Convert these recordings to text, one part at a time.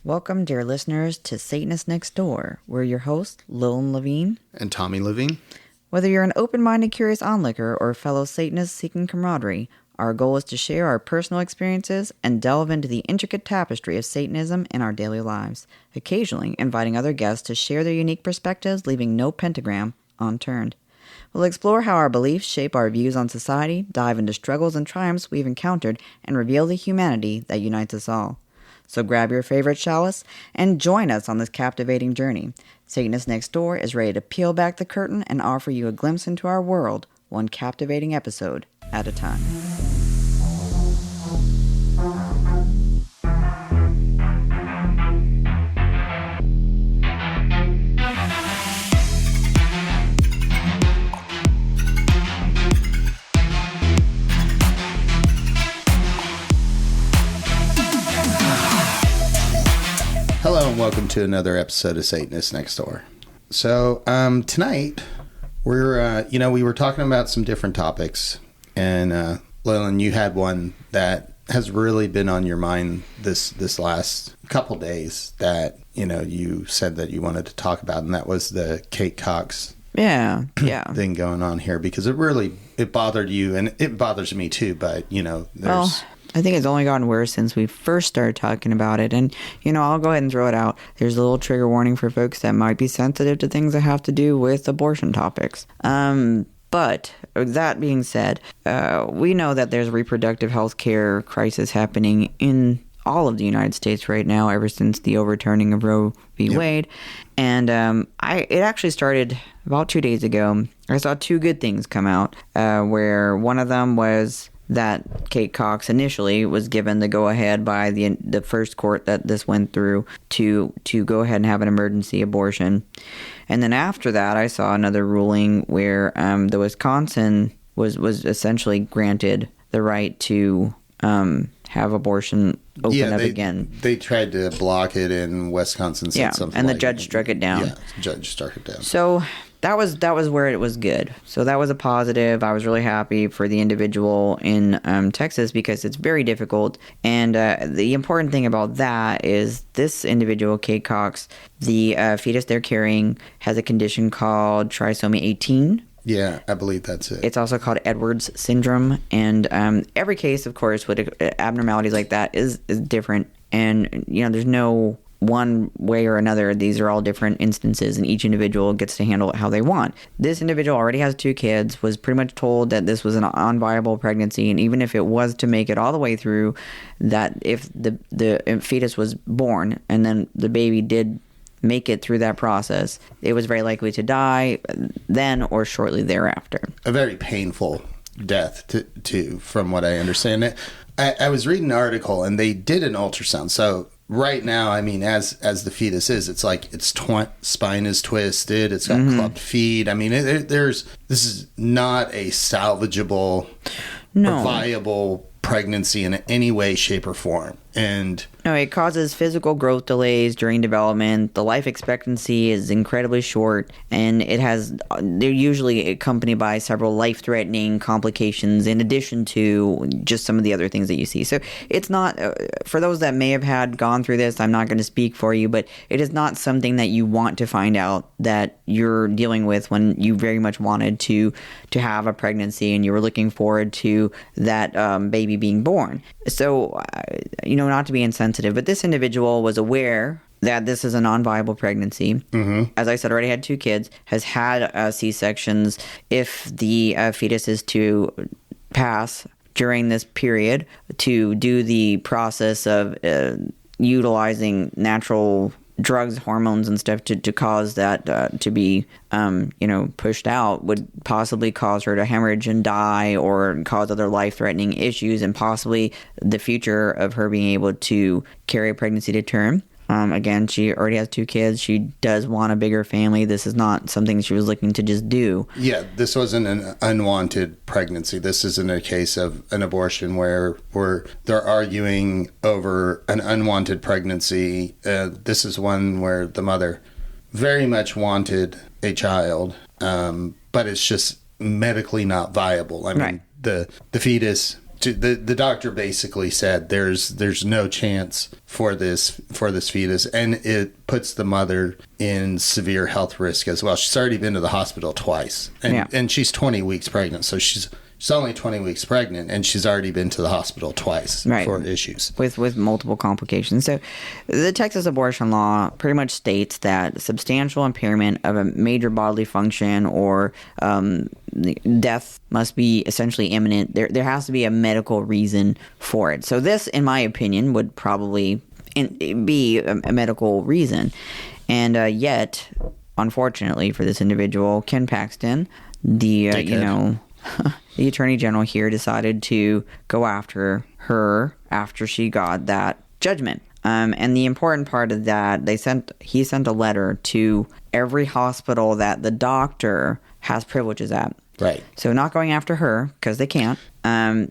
Welcome, dear listeners, to Satanists Nextdoor. We're your hosts, Lilin And Tommy Levine. Whether you're an open-minded, curious onlooker or a fellow Satanist seeking camaraderie, our goal is to share our personal experiences and delve into the intricate tapestry of Satanism in our daily lives, occasionally inviting other guests to share their unique perspectives, leaving no pentagram unturned. We'll explore how our beliefs shape our views on society, dive into struggles and triumphs we've encountered, and reveal the humanity that unites us all. So grab your favorite chalice and join us on this captivating journey. Satanists Nextdoor is ready to peel back the curtain and offer you a glimpse into our world, one captivating episode at a time. Hello and welcome to another episode of Satanists Nextdoor. So tonight we're we were talking about some different topics, and Lilin, you had one that has really been on your mind this last couple days that you said that you wanted to talk about, and that was the Kate Cox thing going on here, because it bothered you, and it bothers me too, but there's I think it's only gotten worse since we first started talking about it. And, I'll go ahead and throw it out. There's a little trigger warning for folks that might be sensitive to things that have to do with abortion topics. But that being said, we know that there's a reproductive health care crisis happening in all of the United States right now, ever since the overturning of Roe v. Wade. And it actually started about 2 days ago. I saw two good things come out, where one of them was that Kate Cox initially was given the go-ahead by the first court that this went through to go ahead and have an emergency abortion. And then after that, I saw another ruling where the Wisconsin was essentially granted the right to have abortion open up again. They tried to block it, and Wisconsin said something and the judge struck it down. Yeah, the judge struck it down. So that was where it was good. So that was a positive. I was really happy for the individual in Texas, because it's very difficult. And the important thing about that is this individual, Kate Cox, the fetus they're carrying has a condition called Trisomy 18. Yeah, I believe that's it. It's also called Edwards syndrome. And every case, of course, with abnormalities like that is different. And, there's no one way or another. These are all different instances, and each individual gets to handle it how they want. This individual already has 2 kids, was pretty much told that this was an unviable pregnancy, and even if it was to make it all the way through, that if the fetus was born and then the baby did make it through that process, it was very likely to die then or shortly thereafter. A very painful death, too, from what I understand. I was reading an article, and they did an ultrasound. So right now, I mean, as the fetus is, it's like its spine is twisted. It's got clubbed feet. I mean, this is not a salvageable or viable pregnancy in any way, shape, or form. And no, it causes physical growth delays during development. The life expectancy is incredibly short, and they're usually accompanied by several life-threatening complications in addition to just some of the other things that you see. So it's not, for those that may have gone through this, I'm not going to speak for you, but it is not something that you want to find out that you're dealing with when you very much wanted to have a pregnancy and you were looking forward to that baby being born. So, not to be insensitive, but this individual was aware that this is a non-viable pregnancy. Mm-hmm. As I said, already had 2 kids, has had C-sections. If the fetus is to pass during this period, to do the process of utilizing natural drugs, hormones, and stuff to cause that to be, pushed out, would possibly cause her to hemorrhage and die, or cause other life-threatening issues, and possibly the future of her being able to carry a pregnancy to term. Again, she already has 2 kids. She does want a bigger family. This is not something she was looking to just do. Yeah, this wasn't an unwanted pregnancy. This isn't a case of an abortion where they're arguing over an unwanted pregnancy. This is one where the mother very much wanted a child, but it's just medically not viable. I mean, right. The fetus The doctor basically said there's no chance for this fetus, and it puts the mother in severe health risk as well. She's already been to the hospital twice, and she's 20 weeks pregnant, so she's only 20 weeks pregnant, and she's already been to the hospital twice for issues. With multiple complications. So the Texas abortion law pretty much states that substantial impairment of a major bodily function or death must be essentially imminent. There has to be a medical reason for it. So this, in my opinion, would probably be a medical reason. And yet, unfortunately for this individual, Ken Paxton, the Attorney General here decided to go after her after she got that judgment. And the important part of that, he sent a letter to every hospital that the doctor has privileges at. Right. So not going after her, because they can't.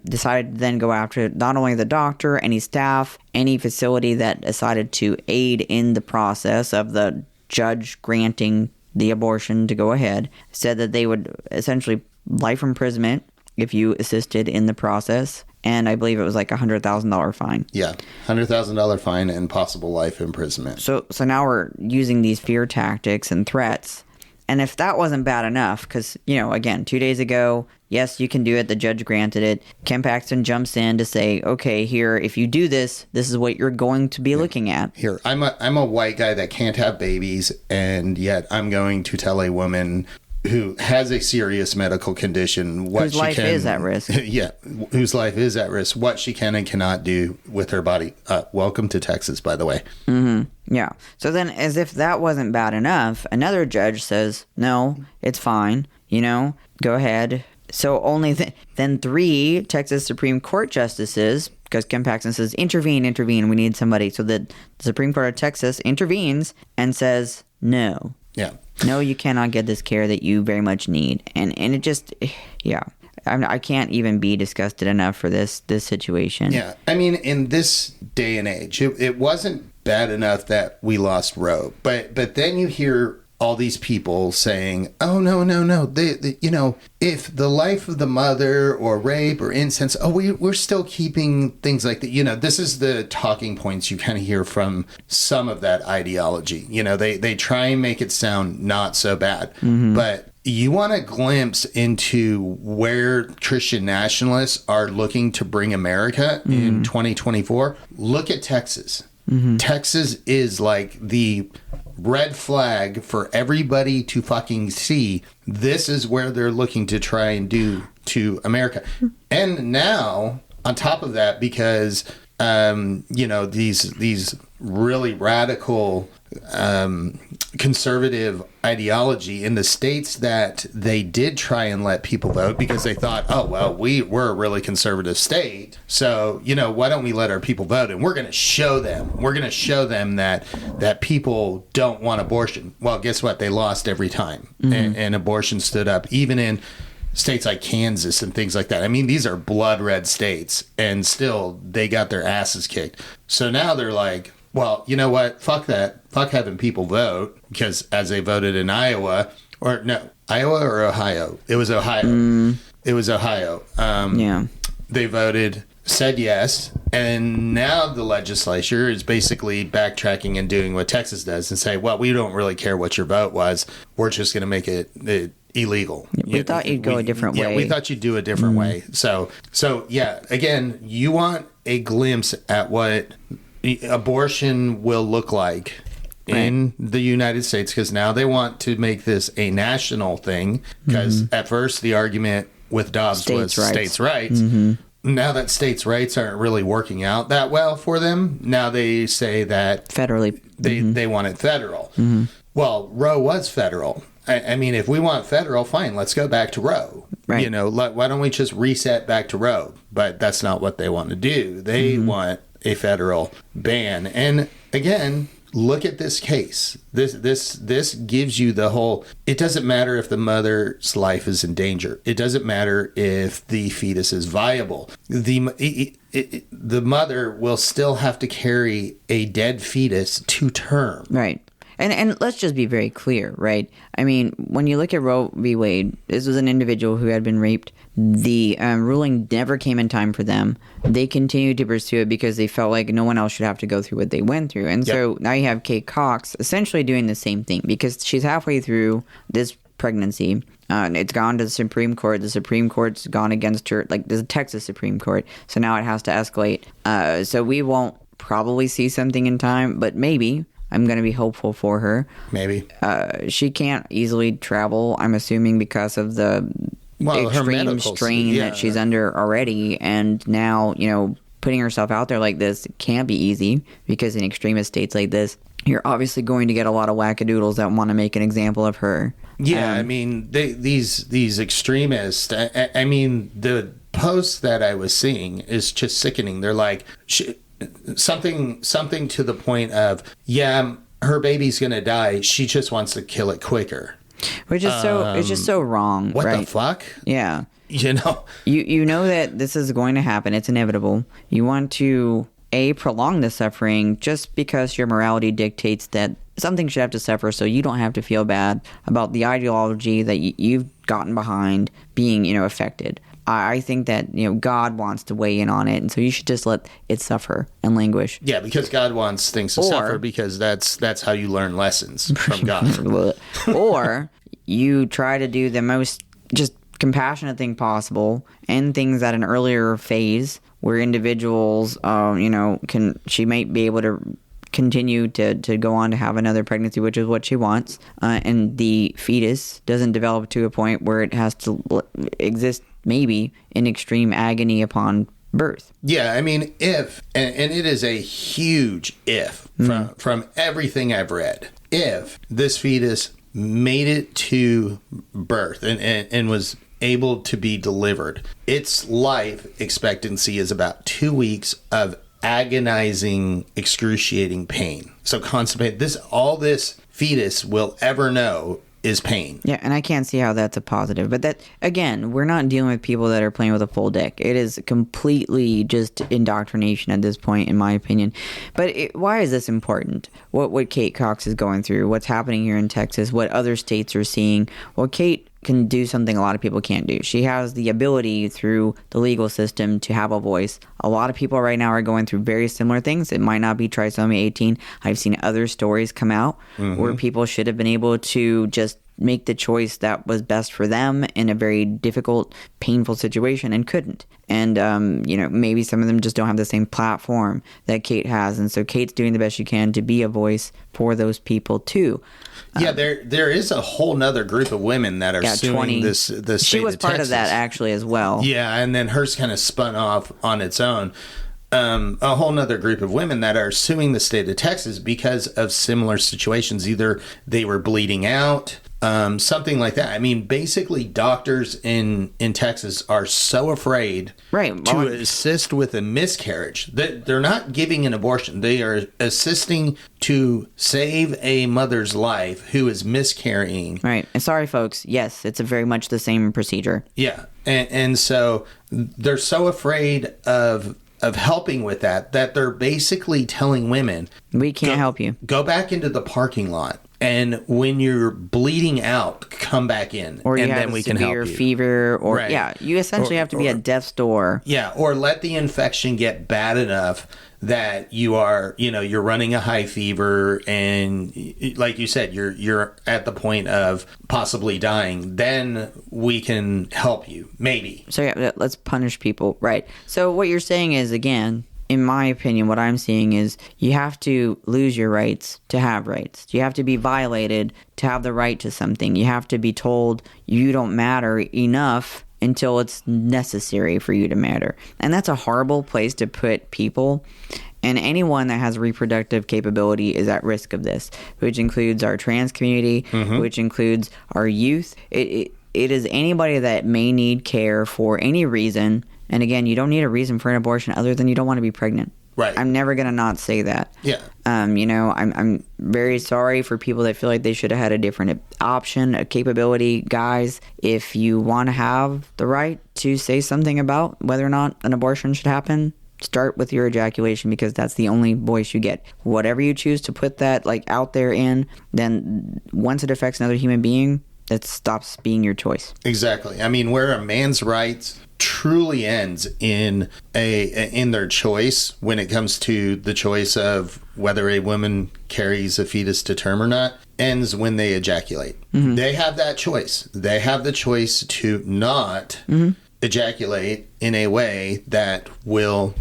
Decided to then go after not only the doctor, any staff, any facility that decided to aid in the process of the judge granting the abortion to go ahead. Said that they would essentially life imprisonment if you assisted in the process. And I believe it was like $100,000 fine. Yeah, $100,000 fine and possible life imprisonment. So now we're using these fear tactics and threats. And if that wasn't bad enough, because, again, 2 days ago, yes, you can do it. The judge granted it. Ken Paxton jumps in to say, okay, here, if you do this, this is what you're going to be looking at. Here, I'm a white guy that can't have babies, and yet I'm going to tell a woman who has a serious medical condition whose life is at risk. Yeah, whose life is at risk, what she can and cannot do with her body. Welcome to Texas, by the way. Mm-hmm. Yeah. So then, as if that wasn't bad enough, another judge says, no, it's fine, go ahead. So only then 3 Texas Supreme Court justices, because Ken Paxton says, intervene, we need somebody. So the Supreme Court of Texas intervenes and says, no. Yeah. No, you cannot get this care that you very much need. And it just, I can't even be disgusted enough for this situation. Yeah. I mean, in this day and age, it wasn't bad enough that we lost Roe. But then you hear all these people saying, oh, no. They if the life of the mother or rape or incest, we're still keeping things like that. This is the talking points you kind of hear from some of that ideology. They try and make it sound not so bad. Mm-hmm. But you want a glimpse into where Christian nationalists are looking to bring America in 2024? Look at Texas. Mm-hmm. Texas is like the red flag for everybody to fucking see. This is where they're looking to try and do to America. And now, on top of that, because these really radical conservative ideology in the states that they did try and let people vote because they thought, we're a really conservative state, so why don't we let our people vote, and we're going to show them that people don't want abortion. Well, guess what? They lost every time. Mm-hmm. and abortion stood up, even in states like Kansas and things like that. I mean, these are blood red states, and still they got their asses kicked. So now they're like, well, you know what? Fuck that. Fuck having people vote, because as they voted in Iowa or Ohio? It was Ohio. It was Ohio. They voted, said yes, and now the legislature is basically backtracking and doing what Texas does and say, well, we don't really care what your vote was. We're just going to make it illegal. We thought you'd go a different way. Yeah, we thought you'd do a different way. So yeah, again, you want a glimpse at what abortion will look like in the United States, because now they want to make this a national thing, because at first the argument with Dobbs was states' rights. Mm-hmm. Now that states' rights aren't really working out that well for them, now they say that federally they want it federal. Mm-hmm. Well, Roe was federal. I mean, if we want federal, fine, let's go back to Roe. Right. Why don't we just reset back to Roe? But that's not what they want to do. They want a federal ban. And again, look at this case. This gives you the whole, it doesn't matter if the mother's life is in danger. It doesn't matter if the fetus is viable. The mother will still have to carry a dead fetus to term. Right. And let's just be very clear, right? I mean, when you look at Roe v. Wade, this was an individual who had been raped. The ruling never came in time for them. They continued to pursue it because they felt like no one else should have to go through what they went through. And so now you have Kate Cox essentially doing the same thing because she's halfway through this pregnancy. It's gone to the Supreme Court. The Supreme Court's gone against her, like the Texas Supreme Court. So now it has to escalate. So we won't probably see something in time, but maybe. I'm going to be hopeful for her. Maybe. She can't easily travel, I'm assuming, because of the extreme strain that she's under already. And now, putting herself out there like this can't be easy because in extremist states like this, you're obviously going to get a lot of wackadoodles that want to make an example of her. Yeah, I mean, these extremists, I mean, the posts that I was seeing is just sickening. They're like, something to the point of, her baby's going to die. She just wants to kill it quicker. Which is it's just so wrong. What right? the fuck? Yeah. You know that this is going to happen. It's inevitable. You want to, prolong the suffering just because your morality dictates that something should have to suffer so you don't have to feel bad about the ideology that you've gotten behind being, affected. I think that, God wants to weigh in on it, and so you should just let it suffer and languish. Yeah, because God wants things to suffer because that's how you learn lessons from God. Or you try to do the most just compassionate thing possible and things at an earlier phase where individuals, she might be able to continue to go on to have another pregnancy, which is what she wants, and the fetus doesn't develop to a point where it has to exist maybe in extreme agony upon birth. Yeah, I mean, if, and it is a huge if from everything I've read, if this fetus made it to birth and was able to be delivered, its life expectancy is about 2 weeks of agonizing, excruciating pain. So constipate, all this fetus will ever know is pain. Yeah, and I can't see how that's a positive. But that, again, we're not dealing with people that are playing with a full deck. It is completely just indoctrination at this point, in my opinion. But why is this important? What Kate Cox is going through, what's happening here in Texas, what other states are seeing. Well, Kate can do something a lot of people can't do. She has the ability through the legal system to have a voice. A lot of people right now are going through very similar things. It might not be trisomy 18. I've seen other stories come out where people should have been able to just make the choice that was best for them in a very difficult, painful situation and couldn't. And, maybe some of them just don't have the same platform that Kate has. And so Kate's doing the best she can to be a voice for those people too. Yeah, there is a whole nother group of women that are suing this state She was of part Texas. of that actually as well. Yeah, and then hers kind of spun off on its own. A whole nother group of women that are suing the state of Texas because of similar situations. Either they were bleeding out, something like that. I mean, basically, doctors in Texas are so afraid to assist with a miscarriage that they're not giving an abortion. They are assisting to save a mother's life who is miscarrying. Right. And sorry, folks. Yes, it's very much the same procedure. Yeah. And so they're so afraid of helping with that they're basically telling women, we can't help you. Go back into the parking lot. And when you're bleeding out, come back in, or and you then have we can help you. Fever, or you essentially have to be at death's door. Yeah, or let the infection get bad enough that you are, you're running a high fever, and like you said, you're at the point of possibly dying. Then we can help you, maybe. So let's punish people, right? So what you're saying is, again, in my opinion, what I'm seeing is you have to lose your rights to have rights. You have to be violated to have the right to something. You have to be told you don't matter enough until it's necessary for you to matter. And that's a horrible place to put people. And anyone that has reproductive capability is at risk of this, which includes our trans community, which includes our youth. It is anybody that may need care for any reason. And again, you don't need a reason for an abortion other than you don't want to be pregnant. Right. I'm never going to not say that. Yeah. I'm very sorry for people that feel like they should have had a different option, a capability. Guys, if you want to have the right to say something about whether or not an abortion should happen, start with your ejaculation, because that's the only voice you get. Whatever you choose to put that like out there in, then once it affects another human being, it stops being your choice. Exactly. I mean, where a man's rights truly ends in their choice when it comes to the choice of whether a woman carries a fetus to term or not, ends when they ejaculate. They have that choice. They have the choice to not ejaculate in a way that will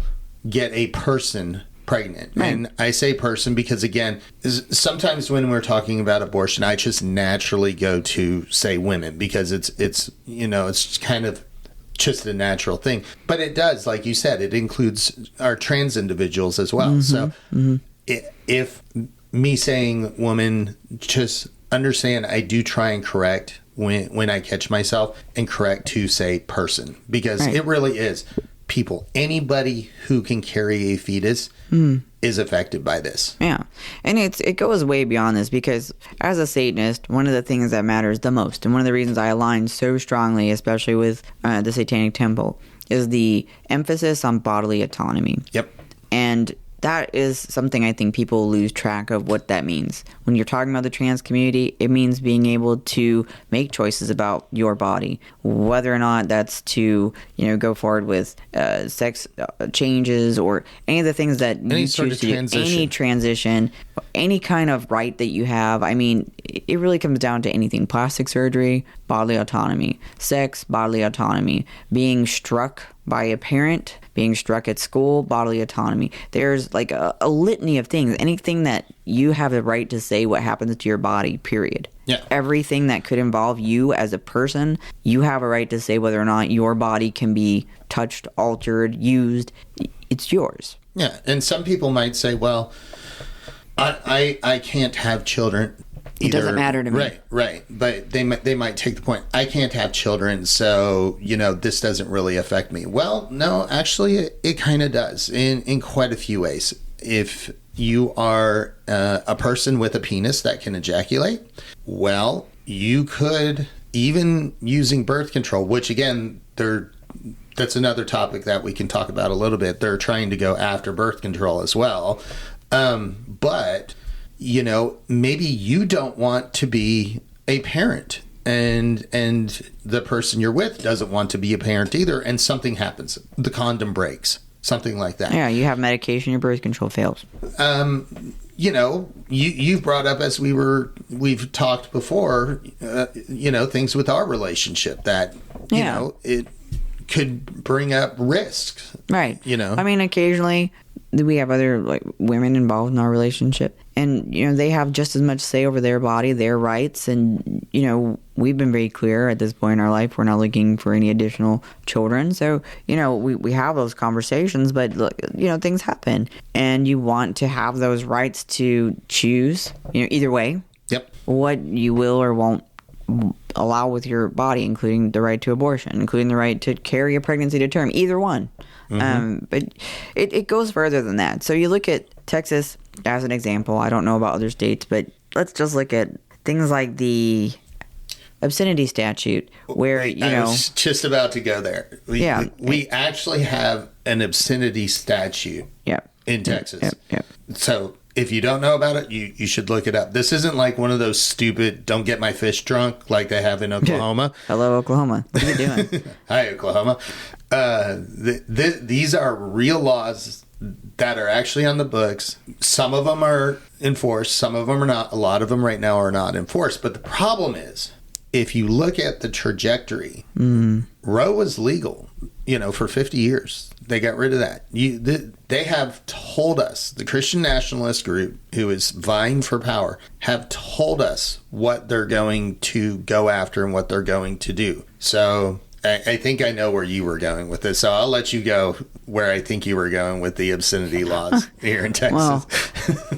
get a person pregnant. Right. And I say person because, again, sometimes when we're talking about abortion, I just naturally go to say women, because it's kind of just a natural thing. But it does, like you said, it includes our trans individuals as well. So if me saying woman, just understand I do try and correct when I catch myself, and correct to say person, because it really is people. Anybody who can carry a fetus is affected by this. Yeah. And it goes way beyond this, because as a Satanist, one of the things that matters the most, and one of the reasons I align so strongly, especially with the Satanic Temple, is the emphasis on bodily autonomy. Yep. And that is something I think people lose track of what that means. When you're talking about the trans community, it means being able to make choices about your body, whether or not that's to, go forward with sex changes or any of the things that any sort of transition. Any transition, any kind of right that you have. I mean, it really comes down to anything: plastic surgery, bodily autonomy; sex, bodily autonomy; being struck by a parent, being struck at school, bodily autonomy. There's like a litany of things. Anything that you have the right to say what happens to your body, period. Yeah. Everything that could involve you as a person, you have a right to say whether or not your body can be touched, altered, used. It's yours. Yeah, and some people might say, well, I can't have children. It doesn't matter to me. Right. But they might take the point, I can't have children, so, this doesn't really affect me. Well, no, actually, it kind of does in quite a few ways. If you are a person with a penis that can ejaculate, well, you could, even using birth control, which, again, that's another topic that we can talk about a little bit. They're trying to go after birth control as well. But maybe you don't want to be a parent, and the person you're with doesn't want to be a parent either, and something happens. The condom breaks, something like that. Yeah, you have medication, your birth control fails. You've brought up, as we've talked before, things with our relationship that, it could bring up risks. Right. I mean, occasionally we have other women involved in our relationship, and they have just as much say over their body, their rights, and we've been very clear at this point in our life we're not looking for any additional children. So we have those conversations, but look, things happen, and you want to have those rights to choose either way. Yep. What you will or won't allow with your body, including the right to abortion, including the right to carry a pregnancy to term, either one. But it goes further than that. So you look at Texas as an example. I don't know about other states, but let's just look at things like the obscenity statute, where I was just about to go there. We actually have an obscenity statute in Texas. Yep. So if you don't know about it, you should look it up. This isn't like one of those stupid "don't get my fish drunk" like they have in Oklahoma. Hello, Oklahoma. What are you doing? Hi, Oklahoma. These are real laws that are actually on the books. Some of them are enforced. Some of them are not. A lot of them right now are not enforced. But the problem is, if you look at the trajectory, Roe was legal, for 50 years. They got rid of that. They have told us, the Christian nationalist group who is vying for power, have told us what they're going to go after and what they're going to do. So I think I know where you were going with this. So I'll let you go where I think you were going with the obscenity laws here in Texas. Well,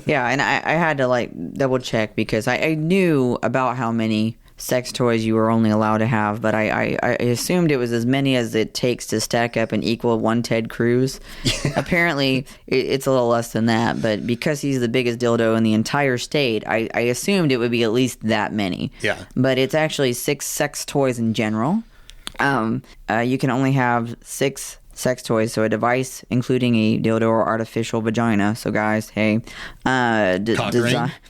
yeah, and I had to double check, because I knew about how many sex toys you were only allowed to have, but I assumed it was as many as it takes to stack up and equal one Ted Cruz. Yeah. Apparently, it's a little less than that, but because he's the biggest dildo in the entire state, I assumed it would be at least that many. Yeah. But it's actually 6 sex toys in general. You can only have 6 sex toys. So a device including a dildo or artificial vagina. So guys, hey,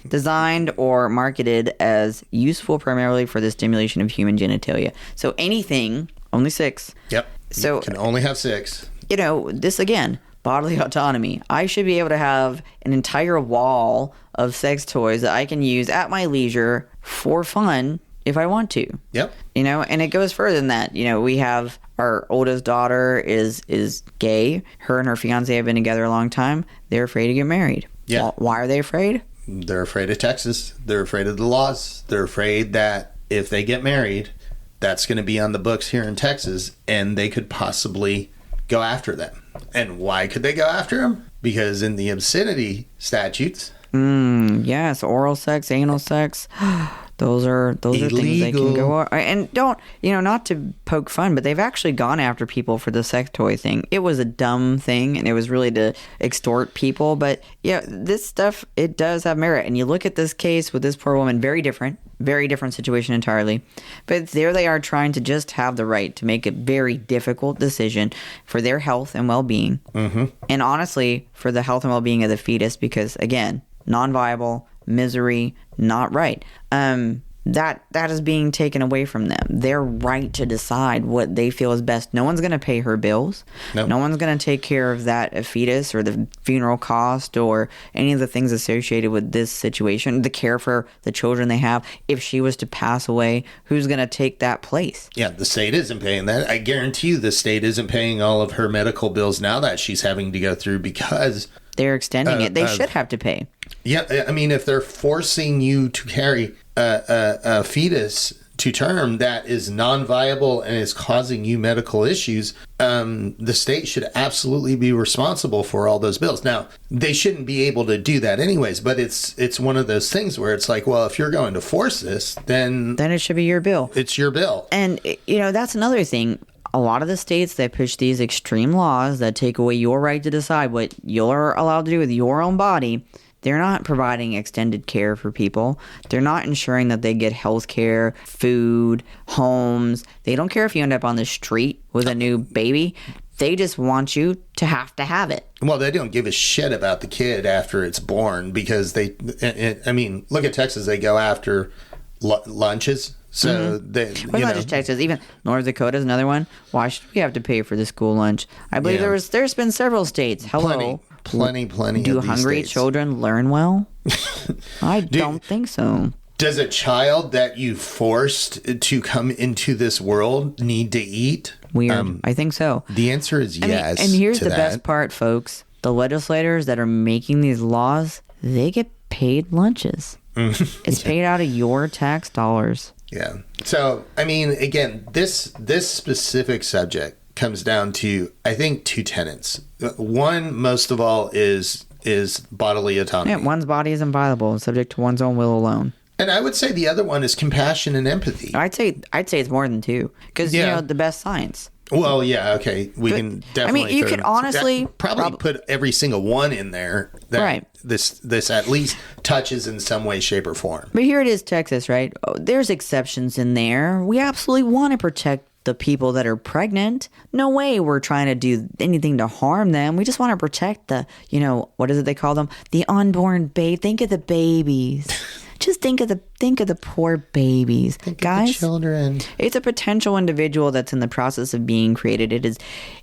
designed or marketed as useful primarily for the stimulation of human genitalia. So anything, only 6. Yep. So you can only have 6. This again, bodily autonomy. I should be able to have an entire wall of sex toys that I can use at my leisure for fun if I want to. Yep. And it goes further than that. We have our oldest daughter is gay. Her and her fiance have been together a long time. They're afraid to get married. Yeah. Why are they afraid? They're afraid of Texas. They're afraid of the laws. They're afraid that if they get married, that's going to be on the books here in Texas, and they could possibly go after them. And why could they go after them? Because in the obscenity statutes. Yes, oral sex, anal sex. Those are things they can go. And don't, not to poke fun, but they've actually gone after people for the sex toy thing. It was a dumb thing, and it was really to extort people. But yeah, this stuff, it does have merit. And you look at this case with this poor woman, very different situation entirely. But there they are trying to just have the right to make a very difficult decision for their health and well-being. Mm-hmm. And honestly, for the health and well-being of the fetus, because again, non-viable, misery, not right. That is being taken away from them. Their right to decide what they feel is best. No one's going to pay her bills. Nope. No one's going to take care of that fetus or the funeral cost or any of the things associated with this situation. The care for the children they have. If she was to pass away, who's going to take that place? Yeah, the state isn't paying that. I guarantee you the state isn't paying all of her medical bills now that she's having to go through because they're extending it. They should have to pay. Yeah, I mean, if they're forcing you to carry a fetus to term that is non-viable and is causing you medical issues, the state should absolutely be responsible for all those bills. Now, they shouldn't be able to do that anyways, but it's one of those things where it's like, well, if you're going to force this, then it should be your bill. It's your bill. And, that's another thing. A lot of the states that push these extreme laws that take away your right to decide what you're allowed to do with your own body, they're not providing extended care for people. They're not ensuring that they get health care, food, homes. They don't care if you end up on the street with a new baby. They just want you to have it. Well, they don't give a shit about the kid after it's born because look at Texas. They go after lunches. So not just Texas, even North Dakota is another one. Why should we have to pay for the school lunch? I believe there's been several states. Hello. Plenty. Do hungry states. Children learn well? I don't think so. Does a child that you forced to come into this world need to eat? Weird. I think so. The answer is yes. And here's the best part, folks. The legislators that are making these laws, they get paid lunches. It's paid out of your tax dollars. Yeah. So, again, this specific subject comes down to, I think, 2 tenets. One, most of all, is bodily autonomy. Yeah, one's body is inviolable and subject to one's own will alone. And I would say the other one is compassion and empathy. I'd say it's more than 2 because the best science. Well, yeah, okay. We can definitely. You could honestly probably put every single one in there that right. This at least touches in some way, shape, or form. But here it is, Texas, right? Oh, there's exceptions in there. We absolutely want to protect the people that are pregnant. No way we're trying to do anything to harm them. We just want to protect the, what is it they call them? The unborn babe. Think of the babies. Just think of the poor babies. Guys, of the children. It's a potential individual that's in the process of being created. It is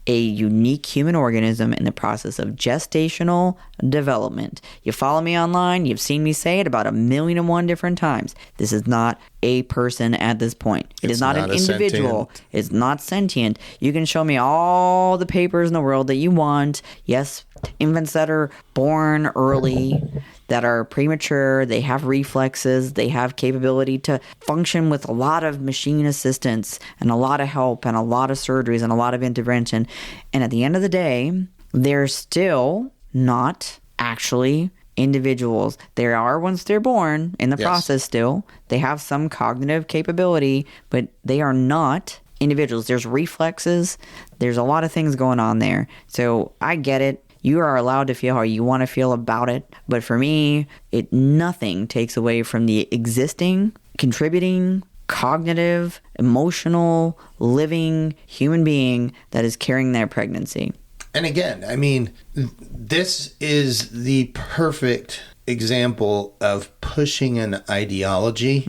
a unique human organism in the process of gestational development. You follow me online, you've seen me say it about 1,000,001 different times. This is not a person at this point. It is not an individual. Sentient. It's not sentient. You can show me all the papers in the world that you want. Yes, infants that are born early, that are premature, they have reflexes, they have capability to function with a lot of machine assistance and a lot of help and a lot of surgeries and a lot of intervention. And at the end of the day, they're still not actually individuals. There are once they're born in the process still. They have some cognitive capability, but they are not individuals. There's reflexes. There's a lot of things going on there. So I get it. You are allowed to feel how you want to feel about it. But for me, nothing takes away from the existing, contributing cognitive, emotional, living human being that is carrying their pregnancy. And again, I mean, this is the perfect example of pushing an ideology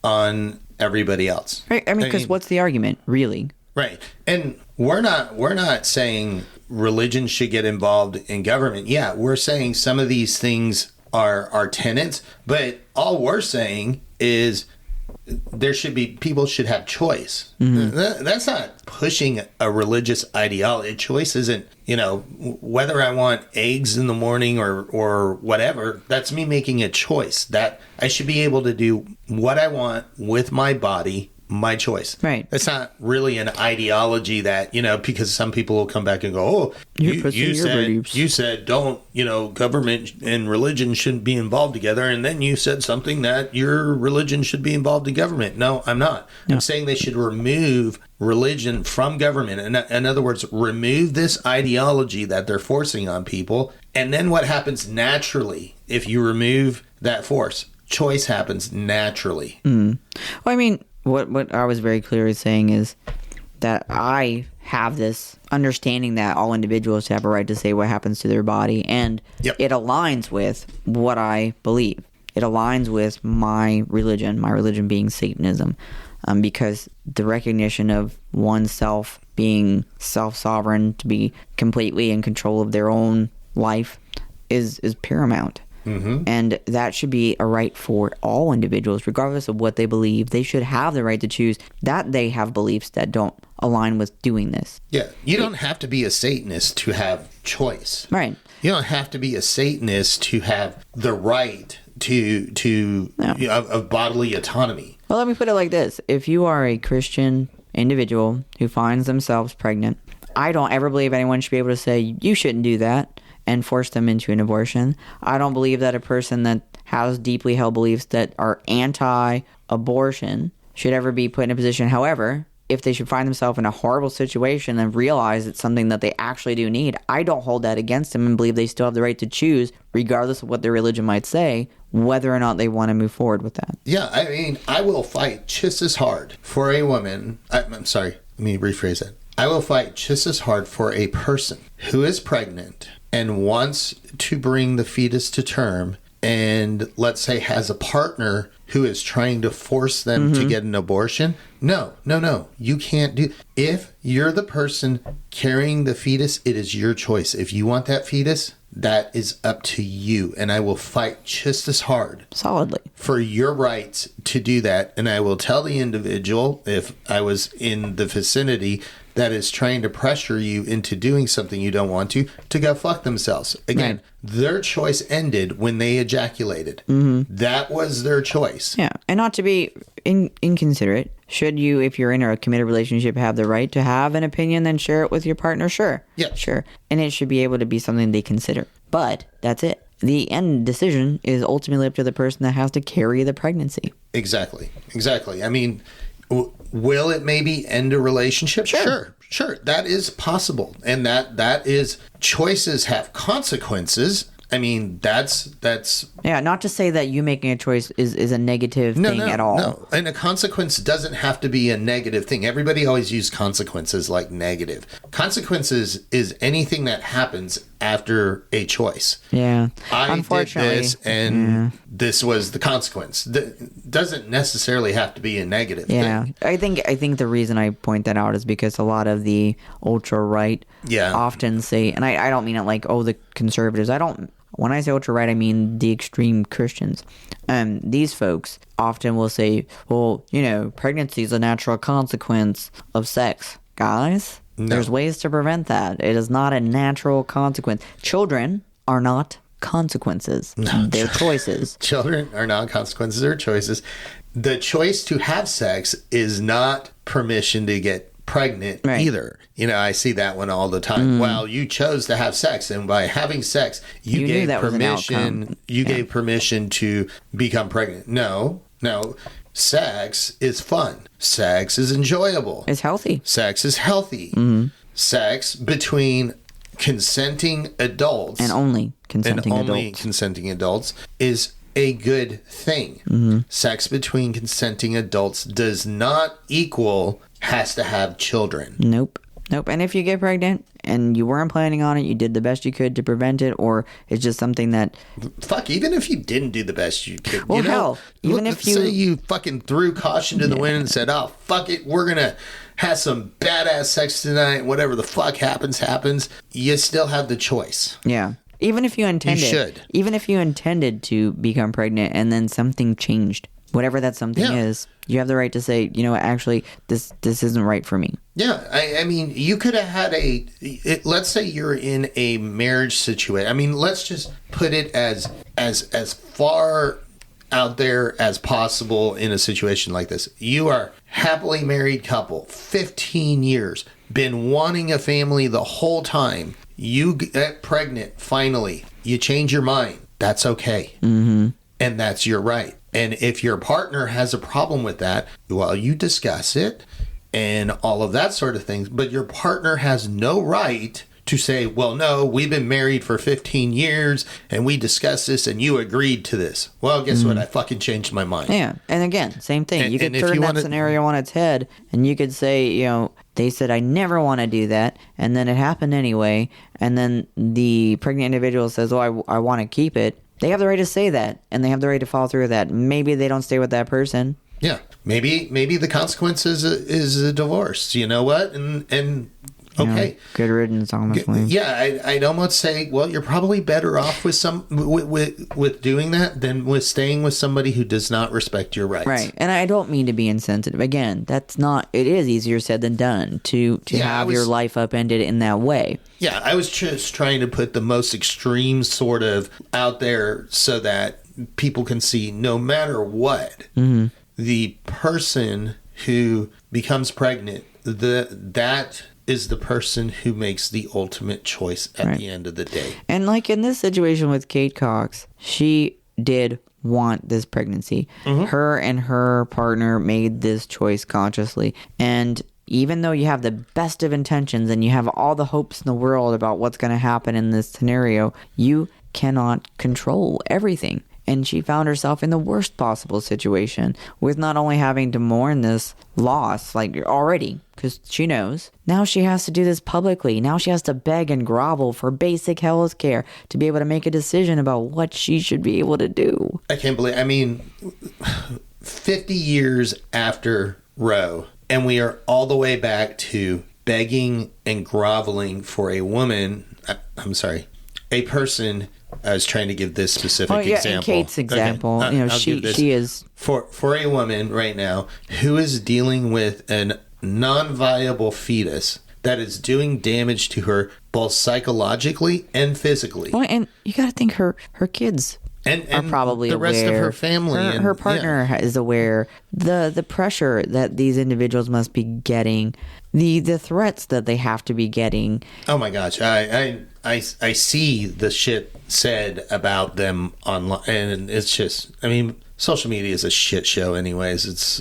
on everybody else. Right? I mean, because what's the argument, really? Right. And we're not saying religion should get involved in government. Yeah, we're saying some of these things are tenets, but all we're saying is people should have choice. That's not pushing a religious ideology. Choice isn't, whether I want eggs in the morning or whatever. That's me making a choice that I should be able to do what I want with my body. My choice. Right. It's not really an ideology that, because some people will come back and go, oh, you said don't, government and religion shouldn't be involved together. And then you said something that your religion should be involved in government. No, I'm not. No. I'm saying they should remove religion from government. In other words, remove this ideology that they're forcing on people. And then what happens naturally if you remove that force? Choice happens naturally. Well, I mean, What I was very clearly saying is that I have this understanding that all individuals have a right to say what happens to their body, and it aligns with what I believe. It aligns with my religion being Satanism, because the recognition of oneself being self-sovereign, to be completely in control of their own life is paramount. And that should be a right for all individuals, regardless of what they believe. They should have the right to choose that they have beliefs that don't align with doing this. Yeah, you don't have to be a Satanist to have choice. Right. You don't have to be a Satanist to have the right of bodily autonomy. Well, let me put it like this. If you are a Christian individual who finds themselves pregnant, I don't ever believe anyone should be able to say, you shouldn't do that, and force them into an abortion. I don't believe that a person that has deeply held beliefs that are anti-abortion should ever be put in a position. However, if they should find themselves in a horrible situation and realize it's something that they actually do need, I don't hold that against them and believe they still have the right to choose, regardless of what their religion might say, whether or not they want to move forward with that. Yeah, I mean, I will fight just as hard for a woman. I'm sorry, let me rephrase that. I will fight just as hard for a person who is pregnant and wants to bring the fetus to term, and let's say has a partner who is trying to force them to get an abortion. No, you can't do. If you're the person carrying the fetus, it is your choice. If you want that fetus, that is up to you, and I will fight just as hard solidly for your rights to do that. And I will tell the individual, if I was in the vicinity that is trying to pressure you into doing something you don't want to go fuck themselves. Again, their choice ended when they ejaculated. That was their choice. Yeah, and not to be inconsiderate. Should you, if you're in a committed relationship, have the right to have an opinion, then share it with your partner? Sure. Yeah. Sure. And it should be able to be something they consider. But that's it. The end decision is ultimately up to the person that has to carry the pregnancy. Exactly. I mean, will it maybe end a relationship? Sure. That is possible. And that is, choices have consequences. I mean, that's yeah, not to say that you making a choice is a negative thing at all. No, and a consequence doesn't have to be a negative thing. Everybody always uses consequences like negative. Consequences is anything that happens after a choice. Yeah, I did this, and this was the consequence. That doesn't necessarily have to be a negative thing. I think the reason I point that out is because a lot of the ultra right often say, and I don't mean it like, oh, the conservatives. When I say ultra-right, I mean the extreme Christians. These folks often will say, well, pregnancy is a natural consequence of sex. Guys, there's ways to prevent that. It is not a natural consequence. Children are not consequences. No, they're choices. Children are not consequences, they're choices. The choice to have sex is not permission to get pregnant either. I see that one all the time. Well, you chose to have sex, and by having sex, you gave permission. You gave permission to become pregnant. No. Sex is fun. Sex is enjoyable. It's healthy. Sex is healthy. Sex between consenting adults and only consenting adults is a good thing. Sex between consenting adults does not equal has to have children. Nope. And if you get pregnant and you weren't planning on it, you did the best you could to prevent it, or it's just something that... Fuck, even if you didn't do the best you could. Well, hell, even if you... Say you fucking threw caution to the wind and said, oh, fuck it, we're going to have some badass sex tonight, whatever the fuck happens, you still have the choice. Yeah. Even if you intended... You should. Even if you intended to become pregnant and then something changed, whatever that something is, you have the right to say, you know what, actually, this isn't right for me. Yeah, I mean, you could have had let's say you're in a marriage situation. I mean, let's just put it as far out there as possible in a situation like this. You are happily married couple, 15 years, been wanting a family the whole time. You get pregnant, finally, you change your mind. That's okay. And that's your right. And if your partner has a problem with that, well, you discuss it and all of that sort of things. But your partner has no right to say, well, no, we've been married for 15 years and we discussed this and you agreed to this. Well, guess what? I fucking changed my mind. Yeah. And again, same thing. You could turn that scenario on its head and you could say, you know, they said, I never want to do that. And then it happened anyway. And then the pregnant individual says, oh, I want to keep it. They have the right to say that, and they have the right to follow through with that. Maybe they don't stay with that person. Yeah, maybe the consequence is a divorce. You know what? And okay, good riddance, honestly. Yeah, I'd almost say, well, you're probably better off with with doing that than with staying with somebody who does not respect your rights. Right, and I don't mean to be insensitive. Again, that's not. It is easier said than done to have your life upended in that way. Yeah, I was just trying to put the most extreme sort of out there so that people can see no matter what, the person who becomes pregnant, that is the person who makes the ultimate choice at the end of the day. And like in this situation with Kate Cox, she did want this pregnancy. Her and her partner made this choice consciously. And even though you have the best of intentions and you have all the hopes in the world about what's going to happen in this scenario, you cannot control everything. And she found herself in the worst possible situation with not only having to mourn this loss, like already, because she knows. Now she has to do this publicly. Now she has to beg and grovel for basic health care to be able to make a decision about what she should be able to do. I can't believe, 50 years after Roe, and we are all the way back to begging and groveling for a woman, a person. I was trying to give this specific example. In Kate's example, okay. She is for a woman right now who is dealing with a non-viable fetus that is doing damage to her both psychologically and physically. Well, and you got to think her kids and are probably the aware. Rest of her family, her partner is aware. The pressure that these individuals must be getting, the threats that they have to be getting. Oh my gosh, I see the shit said about them online, and it's just, social media is a shit show anyways. It's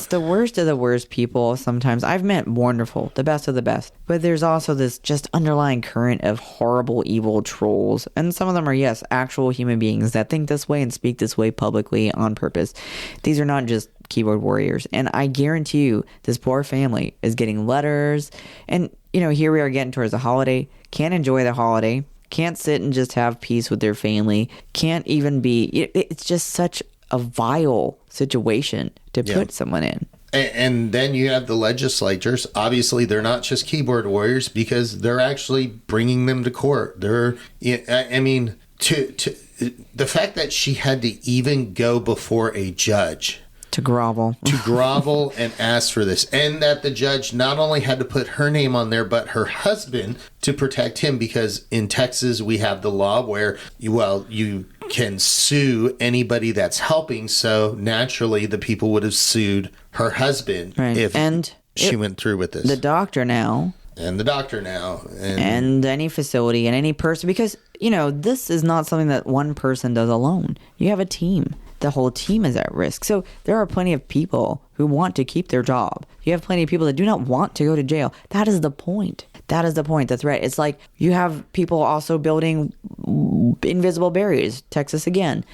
the worst of the worst people sometimes. I've met wonderful, the best of the best. But there's also this just underlying current of horrible, evil trolls. And some of them are, yes, actual human beings that think this way and speak this way publicly on purpose. These are not just keyboard warriors. And I guarantee you, this poor family is getting letters. And, here we are getting towards the holiday. Can't enjoy the holiday. Can't sit and just have peace with their family. Can't even be... It's just such a vile situation to put someone in. And then you have the legislatures. Obviously, they're not just keyboard warriors because they're actually bringing them to court. The fact that she had to even go before a judge to grovel and ask for this, and that the judge not only had to put her name on there but her husband to protect him, because in Texas we have the law where you can sue anybody that's helping, so naturally the people would have sued her husband if she went through with this. The doctor now and any facility and any person, because this is not something that one person does alone. You have a team. The whole team is at risk. So there are plenty of people who want to keep their job. You have plenty of people that do not want to go to jail. That is the point. That is the point, the threat. It's like you have people also building invisible barriers. Texas again.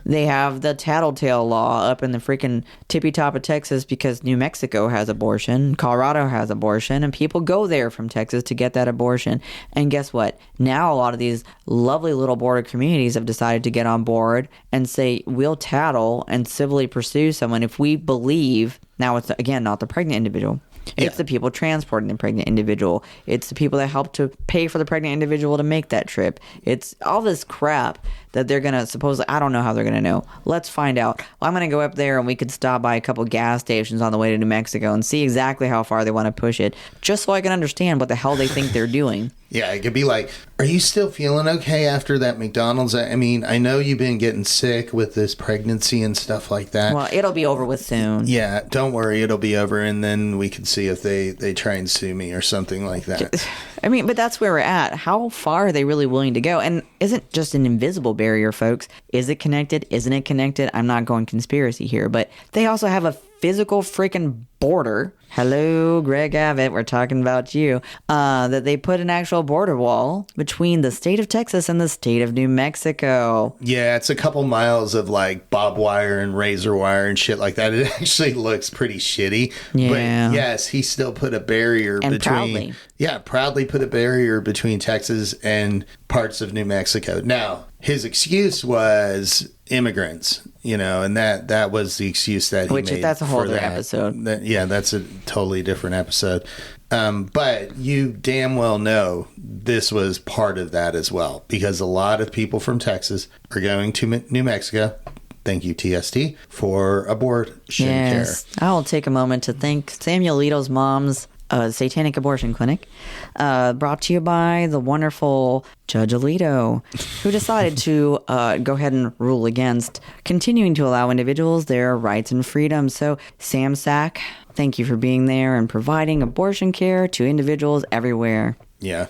They have the tattletale law up in the freaking tippy top of Texas because New Mexico has abortion, Colorado has abortion, and people go there from Texas to get that abortion. And guess what? Now a lot of these lovely little border communities have decided to get on board and say, we'll tattle and civilly pursue someone if we believe. Now it's, again, not the pregnant individual. It's the people transporting the pregnant individual. It's the people that help to pay for the pregnant individual to make that trip. It's all this crap that they're going to supposedly, I don't know how they're going to know. Let's find out. Well, I'm going to go up there and we could stop by a couple gas stations on the way to New Mexico and see exactly how far they want to push it, just so I can understand what the hell they think they're doing. Yeah, it could be like, are you still feeling okay after that McDonald's? I mean, I know you've been getting sick with this pregnancy and stuff like that. Well, it'll be over with soon. Yeah, don't worry, it'll be over, and then we can see if they try and sue me or something like that. I mean, but that's where we're at. How far are they really willing to go? And isn't just an invisible barrier, folks. Is it connected? Isn't it connected? I'm not going conspiracy here, but they also have a physical freaking border. Hello, Greg Abbott, we're talking about you. That they put an actual border wall between the state of Texas and the state of New Mexico. Yeah, it's a couple miles of like barbed wire and razor wire and shit like that. It actually looks pretty shitty. Yeah. But yes, he still put a barrier and between. Proudly. Yeah, proudly put a barrier between Texas and parts of New Mexico. Now, his excuse was immigrants, and that was the excuse that he made. Which, that's a whole other episode. That's a totally different episode. But you damn well know this was part of that as well, because a lot of people from Texas are going to New Mexico. Thank you, TST, for abortion care. I'll take a moment to thank Samuel Alito's mom's Satanic Abortion Clinic, brought to you by the wonderful Judge Alito, who decided to go ahead and rule against continuing to allow individuals their rights and freedoms. So, Sam Sack, thank you for being there and providing abortion care to individuals everywhere. Yeah.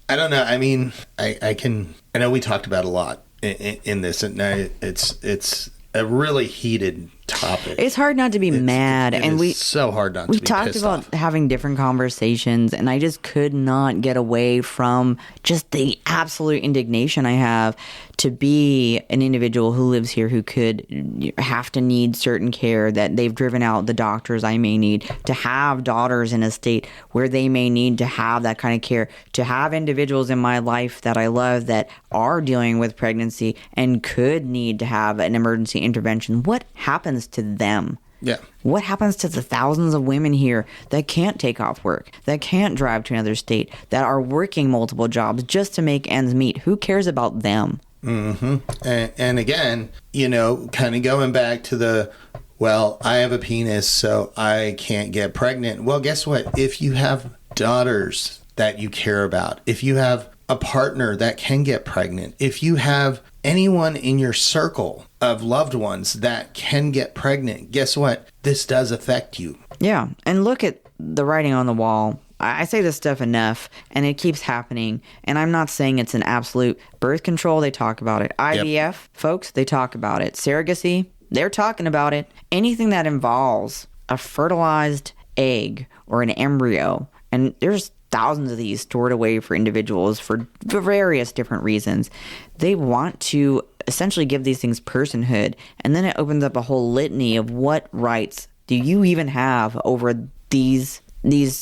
I don't know. I mean, I know we talked about a lot in this, and it's a really heated topic. It's hard not to be mad, and it's so hard not to be pissed off. We talked about having different conversations, and I just could not get away from just the absolute indignation I have to be an individual who lives here who could have to need certain care that they've driven out the doctors I may need, to have daughters in a state where they may need to have that kind of care, to have individuals in my life that I love that are dealing with pregnancy and could need to have an emergency intervention. What happens to them? Yeah. What happens to the thousands of women here that can't take off work, that can't drive to another state, that are working multiple jobs just to make ends meet? Who cares about them? Mm-hmm. And again, kind of going back to I have a penis, so I can't get pregnant. Well, guess what? If you have daughters that you care about, if you have a partner that can get pregnant, if you have anyone in your circle of loved ones that can get pregnant, guess what? This does affect you. Yeah. And look at the writing on the wall. I say this stuff enough, and it keeps happening. And I'm not saying it's an absolute. Birth control, they talk about it. IVF, folks, they talk about it. Surrogacy, they're talking about it. Anything that involves a fertilized egg or an embryo, and there's thousands of these stored away for individuals for various different reasons. They want to essentially give these things personhood, and then it opens up a whole litany of what rights do you even have over these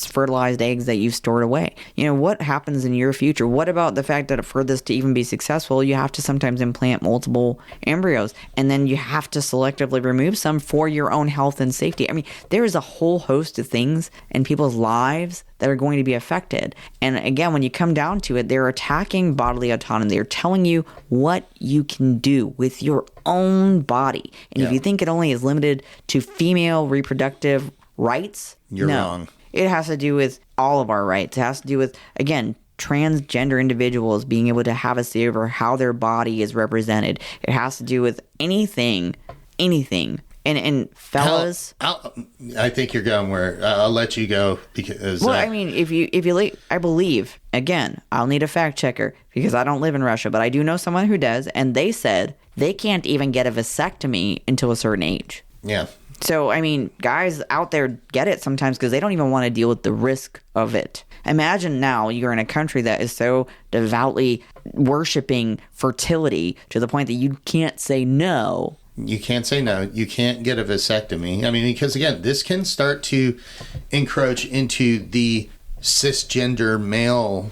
fertilized eggs that you've stored away. What happens in your future? What about the fact that for this to even be successful, you have to sometimes implant multiple embryos, and then you have to selectively remove some for your own health and safety? I mean, there is a whole host of things in people's lives that are going to be affected. And again, when you come down to it, they're attacking bodily autonomy. They're telling you what you can do with your own body. And if you think it only is limited to female reproductive rights, you're wrong. It has to do with all of our rights. It has to do with, again, transgender individuals being able to have a say over how their body is represented. It has to do with anything. And fellas, I think you're going where I'll let you go because. Well, I mean, if you I believe, again, I'll need a fact checker because I don't live in Russia, but I do know someone who does, and they said they can't even get a vasectomy until a certain age. Yeah. So, I mean, guys out there get it sometimes because they don't even want to deal with the risk of it. Imagine now you're in a country that is so devoutly worshiping fertility to the point that you can't say no. You can't say no. You can't get a vasectomy. I mean, because again, this can start to encroach into the cisgender male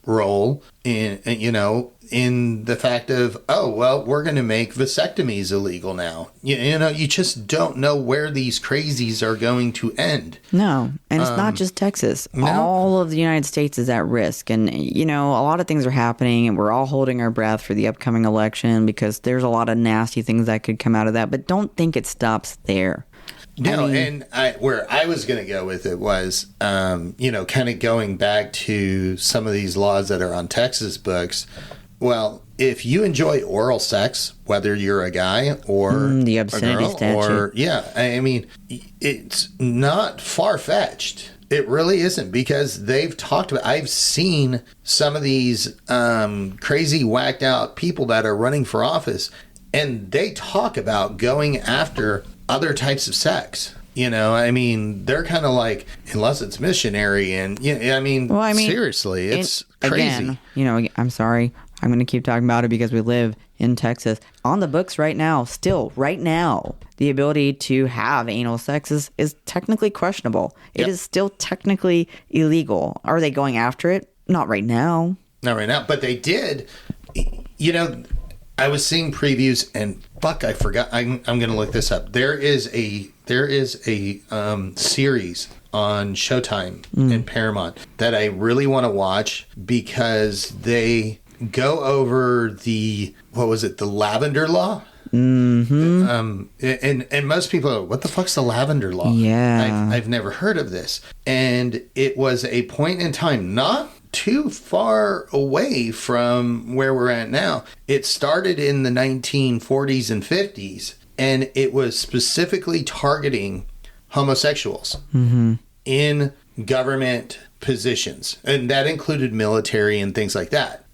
role in the fact of, oh, well, we're going to make vasectomies illegal now. You just don't know where these crazies are going to end. No, and it's not just Texas. No. All of the United States is at risk. And, a lot of things are happening, and we're all holding our breath for the upcoming election because there's a lot of nasty things that could come out of that. But don't think it stops there. No, where I was going to go with it was, kind of going back to some of these laws that are on Texas books. Well, if you enjoy oral sex, whether you're a guy or the obscenity a girl, statute. It's not far-fetched. It really isn't, because they've talked about. I've seen some of these crazy, whacked out people that are running for office, and they talk about going after other types of sex. They're kind of like, unless it's missionary, and seriously, it's crazy. Again, I'm sorry. I'm going to keep talking about it because we live in Texas. On the books right now, the ability to have anal sex is technically questionable. It is still technically illegal. Are they going after it? Not right now. Not right now. But they did. I was seeing previews, and fuck, I forgot. I'm going to look this up. There is a series on Showtime and Paramount that I really want to watch because they go over the lavender law. Mm-hmm. And most people are, what the fuck's the lavender law? Yeah, I've never heard of this. And it was a point in time, not too far away from where we're at now. It started in the 1940s and 50s, and it was specifically targeting homosexuals in government positions, and that included military and things like that.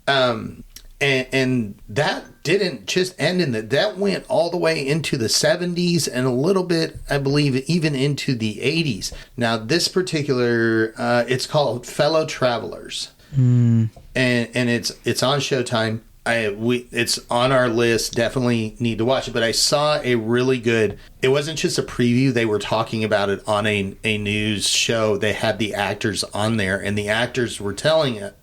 And that didn't just end in that went all the way into the 70s and a little bit, I believe, even into the 80s. Now, this particular, it's called Fellow Travelers. And it's on Showtime. It's on our list. Definitely need to watch it. But I saw a really good. It wasn't just a preview. They were talking about it on a news show. They had the actors on there, and the actors were telling it.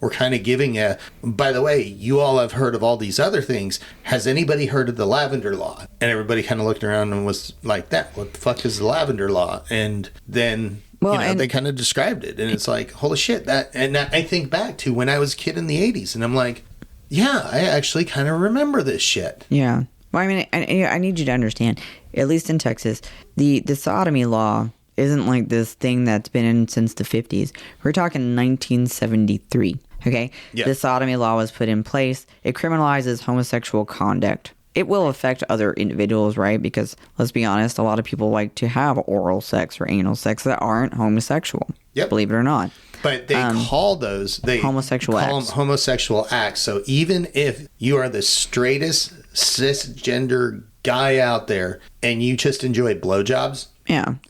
Were kind of giving a. By the way, you all have heard of all these other things. Has anybody heard of the lavender law? And everybody kind of looked around and was like, "That. What the fuck is the lavender law?" And then. They kind of described it, and it's like, holy shit! And I think back to when I was a kid in the 80s, and I'm like, yeah, I actually kind of remember this shit. Yeah. Well, I mean, I need you to understand, at least in Texas, the sodomy law isn't like this thing that's been in since the 50s. We're talking 1973, okay? Yeah. The sodomy law was put in place. It criminalizes homosexual conduct. It will affect other individuals, right? Because, let's be honest, a lot of people like to have oral sex or anal sex that aren't homosexual. Yep. Believe it or not. But they call those homosexual acts. Them homosexual acts. So even if you are the straightest cisgender guy out there and you just enjoy blowjobs,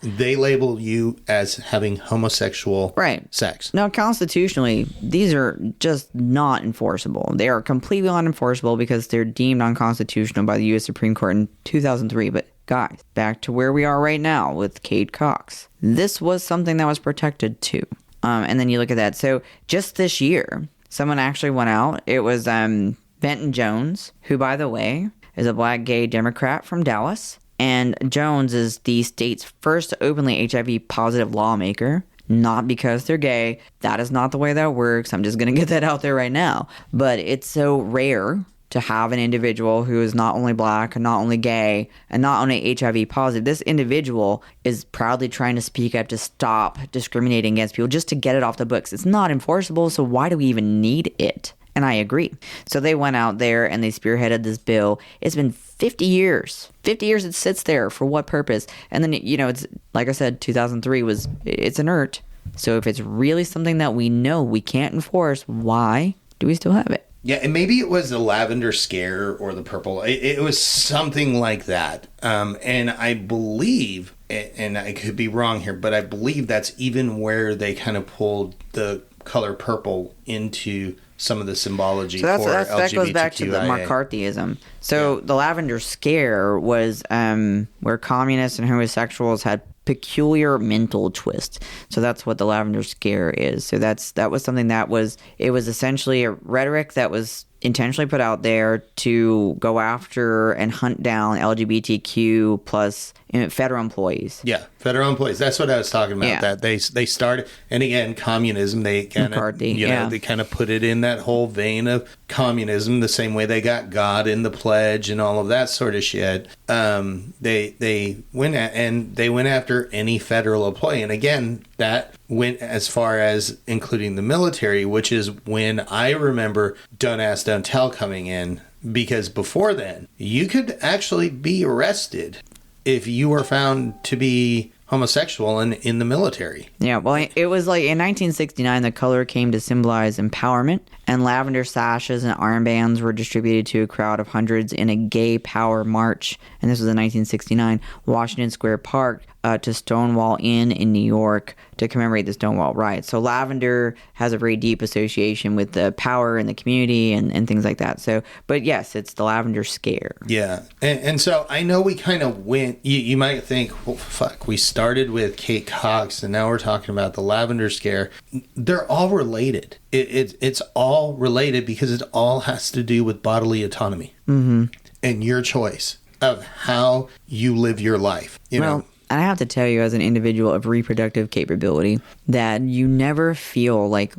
they label you as having homosexual sex. Now, constitutionally, these are just not enforceable. They are completely unenforceable because they're deemed unconstitutional by the U.S. Supreme Court in 2003. But guys, back to where we are right now with Kate Cox. This was something that was protected too. And then you look at that. So just this year, someone actually went out. It was Benton Jones, who, by the way, is a black gay Democrat from Dallas. And Jones is the state's first openly HIV positive lawmaker. Not because they're gay. That is not the way that works. I'm just going to get that out there right now. But it's so rare to have an individual who is not only black, not only gay, and not only HIV positive. This individual is proudly trying to speak up to stop discriminating against people, just to get it off the books. It's not enforceable, so why do we even need it? And I agree. So they went out there and they spearheaded this bill. It's been 50 years. 50 years it sits there. For what purpose? And then, it's like I said, 2003 it's inert. So if it's really something that we know we can't enforce, why do we still have it? Yeah, and maybe it was the lavender scare or the purple. It was something like that. And I believe, and I could be wrong here, but I believe that's even where they kind of pulled the color purple into some of the symbology for LGBTQIA. That goes back to the McCarthyism. So the lavender scare was where communists and homosexuals had peculiar mental twist. So that's what the lavender scare is. So that was something that was essentially a rhetoric that was intentionally put out there to go after and hunt down LGBTQ plus federal employees. Yeah, federal employees. That's what I was talking about. Yeah. That they started, and again, communism. They kind of they kind of put it in that whole vein of communism, the same way they got God in the pledge and all of that sort of shit. They went after any federal employee, and again, that went as far as including the military, which is when I remember Don't Ask, Don't Tell coming in, because before then, you could actually be arrested if you were found to be homosexual and in the military. Yeah, well, it was like in 1969, the color came to symbolize empowerment, and lavender sashes and armbands were distributed to a crowd of hundreds in a gay power march. And this was in 1969, Washington Square Park, to Stonewall Inn in New York to commemorate the Stonewall riots. So lavender has a very deep association with the power in the community and things like that. So, but yes, it's the lavender scare. Yeah. And so I know we kind of went, you might think, well, fuck, we started with Kate Cox and now we're talking about the lavender scare. They're all related. It's all related because it all has to do with bodily autonomy and your choice of how you live your life. You know? And I have to tell you, as an individual of reproductive capability, that you never feel like